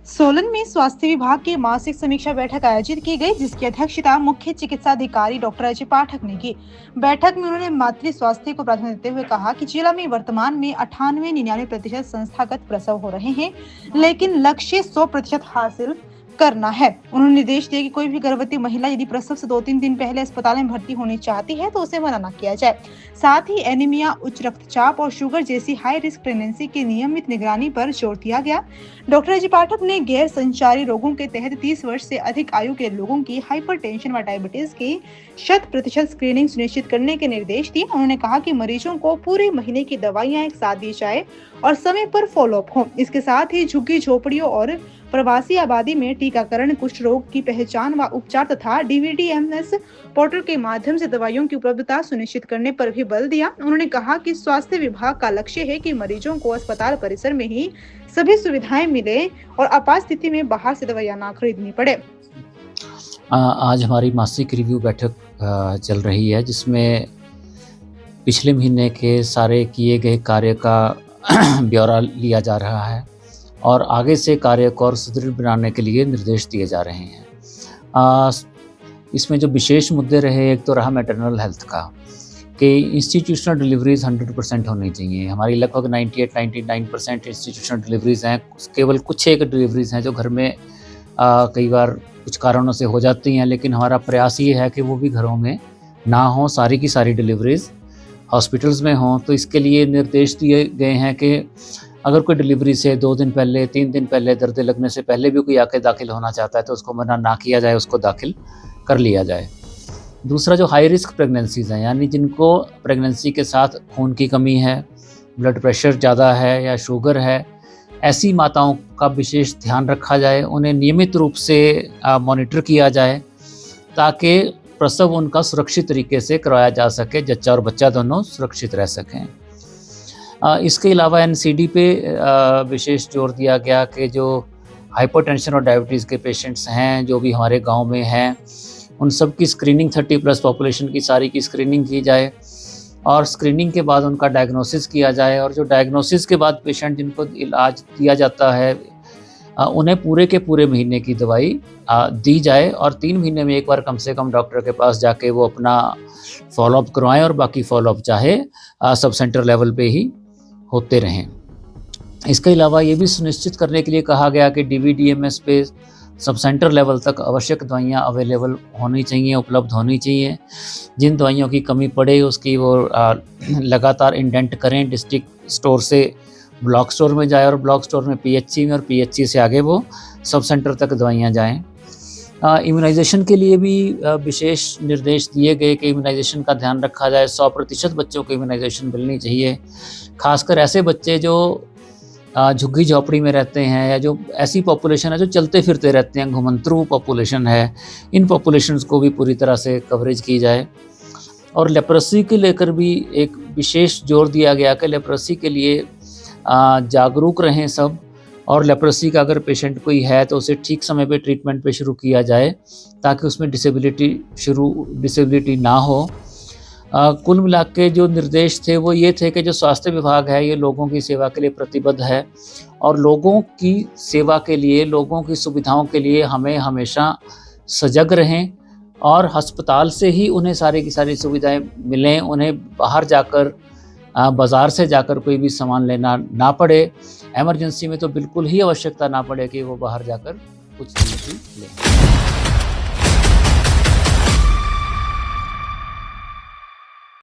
सोलन में स्वास्थ्य विभाग की मासिक समीक्षा बैठक आयोजित की गई, जिसकी अध्यक्षता मुख्य चिकित्सा अधिकारी डॉक्टर अजय पाठक ने की। बैठक में उन्होंने मातृ स्वास्थ्य को प्राथमिकता देते हुए कहा कि जिला में वर्तमान में 98-99% संस्थागत प्रसव हो रहे हैं, लेकिन लक्ष्य 100% हासिल करना है। उन्होंने निर्देश दिए कि कोई भी गर्भवती महिला यदि प्रसव से 2-3 दिन पहले अस्पताल में भर्ती होनी चाहती है तो उसे मना न किया जाए। साथ ही एनीमिया, उच्च रक्तचाप और शुगर जैसी हाई रिस्क प्रेगनेंसी की नियमित निगरानी पर जोर दिया गया। डॉक्टर अजय पाठक ने गैर संचारी रोगों के तहत 30 वर्ष से अधिक आयु के लोगों की हाइपरटेंशन व डायबिटीज की 100% स्क्रीनिंग सुनिश्चित करने के निर्देश दिए। उन्होंने कहा कि मरीजों को पूरे महीने की दवाइयां एक साथ दी जाए और समय पर फॉलोअप हो। इसके साथ ही झुग्गी झोपड़ियों और प्रवासी आबादी में टीकाकरण, कुष्ठ रोग की पहचान व उपचार तथा DVDMS पोर्टल के माध्यम से दवाइयों की उपलब्धता सुनिश्चित करने पर भी बल दिया। उन्होंने कहा कि स्वास्थ्य विभाग का लक्ष्य है कि मरीजों को अस्पताल परिसर में ही सभी सुविधाएं मिले और आपात स्थिति में बाहर से दवाइयां ना खरीदनी पड़े। आज हमारी मासिक रिव्यू बैठक चल रही है, जिसमें पिछले महीने के सारे किए गए कार्य का ब्यौरा लिया जा रहा है और आगे से कार्य को और सुदृढ़ बनाने के लिए निर्देश दिए जा रहे हैं। इसमें जो विशेष मुद्दे रहे, एक तो रहा मैटरनल हेल्थ का, कि इंस्टीट्यूशनल डिलीवरीज 100% होनी चाहिए। हमारी लगभग 98-99% इंस्टीट्यूशनल डिलीवरीज हैं। केवल कुछ एक डिलीवरीज हैं जो घर में कई बार कुछ कारणों से हो जाती हैं, लेकिन हमारा प्रयास ये है कि वो भी घरों में ना हो, सारी की सारी डिलीवरीज हॉस्पिटल्स में हों। तो इसके लिए निर्देश दिए गए हैं कि अगर कोई डिलीवरी से 2 दिन पहले, 3 दिन पहले, दर्द लगने से पहले भी कोई आके दाखिल होना चाहता है तो उसको मना ना किया जाए, उसको दाखिल कर लिया जाए। दूसरा, जो हाई रिस्क प्रेगनेंसीज़ हैं, यानी जिनको प्रेगनेंसी के साथ खून की कमी है, ब्लड प्रेशर ज़्यादा है या शुगर है, ऐसी माताओं का विशेष ध्यान रखा जाए। उन्हें नियमित रूप से मॉनिटर किया जाए ताकि प्रसव उनका सुरक्षित तरीके से करवाया जा सके, जच्चा और बच्चा दोनों सुरक्षित रह सकें। इसके अलावा NCD पे विशेष जोर दिया गया कि जो हाइपरटेंशन और डायबिटीज़ के पेशेंट्स हैं, जो भी हमारे गांव में हैं, उन सब की स्क्रीनिंग 30+ पॉपुलेशन की सारी की स्क्रीनिंग की जाए और स्क्रीनिंग के बाद उनका डायग्नोसिस किया जाए। और जो डायग्नोसिस के बाद पेशेंट जिनको इलाज दिया जाता है, उन्हें पूरे के पूरे महीने की दवाई दी जाए और 3 महीने में एक बार कम से कम डॉक्टर के पास जाके वो अपना फॉलोअप करवाएं और बाकी फॉलोअप चाहे सब सेंटर लेवल पे ही होते रहें। इसके अलावा ये भी सुनिश्चित करने के लिए कहा गया कि DVDMS पे सब सेंटर लेवल तक आवश्यक दवाइयाँ अवेलेबल होनी चाहिए, उपलब्ध होनी चाहिए। जिन दवाइयों की कमी पड़े उसकी वो लगातार इंडेंट करें, डिस्ट्रिक्ट स्टोर से ब्लॉक स्टोर में जाए और ब्लॉक स्टोर में PHC में और PHC से आगे वो सब सेंटर तक दवाइयाँ जाएँ। इम्यूनाइजेशन के लिए भी विशेष निर्देश दिए गए कि इम्यूनाइजेशन का ध्यान रखा जाए। 100% बच्चों को इम्यूनाइजेशन मिलनी चाहिए, खासकर ऐसे बच्चे जो झुग्गी झोपड़ी में रहते हैं या जो ऐसी पॉपुलेशन है जो चलते फिरते रहते हैं, घुमंतरू पॉपुलेशन है, इन पॉपुलेशंस को भी पूरी तरह से कवरेज की जाए। और लेप्रोसी के लेकर भी एक विशेष जोर दिया गया कि लेप्रोसी के लिए जागरूक रहें सब, और लेप्रोसी का अगर पेशेंट कोई है तो उसे ठीक समय पे ट्रीटमेंट पे शुरू किया जाए ताकि उसमें डिसेबिलिटी ना हो। कुल मिला के जो निर्देश थे वो ये थे कि जो स्वास्थ्य विभाग है ये लोगों की सेवा के लिए प्रतिबद्ध है और लोगों की सेवा के लिए, लोगों की सुविधाओं के लिए हमें हमेशा सजग रहें और अस्पताल से ही उन्हें सारी की सारी सुविधाएं मिलें। उन्हें बाहर जाकर बाज़ार से जाकर कोई भी सामान लेना ना पड़े। इमरजेंसी में तो बिल्कुल ही आवश्यकता ना पड़े कि वो बाहर जाकर कुछ चीज़ भी लें।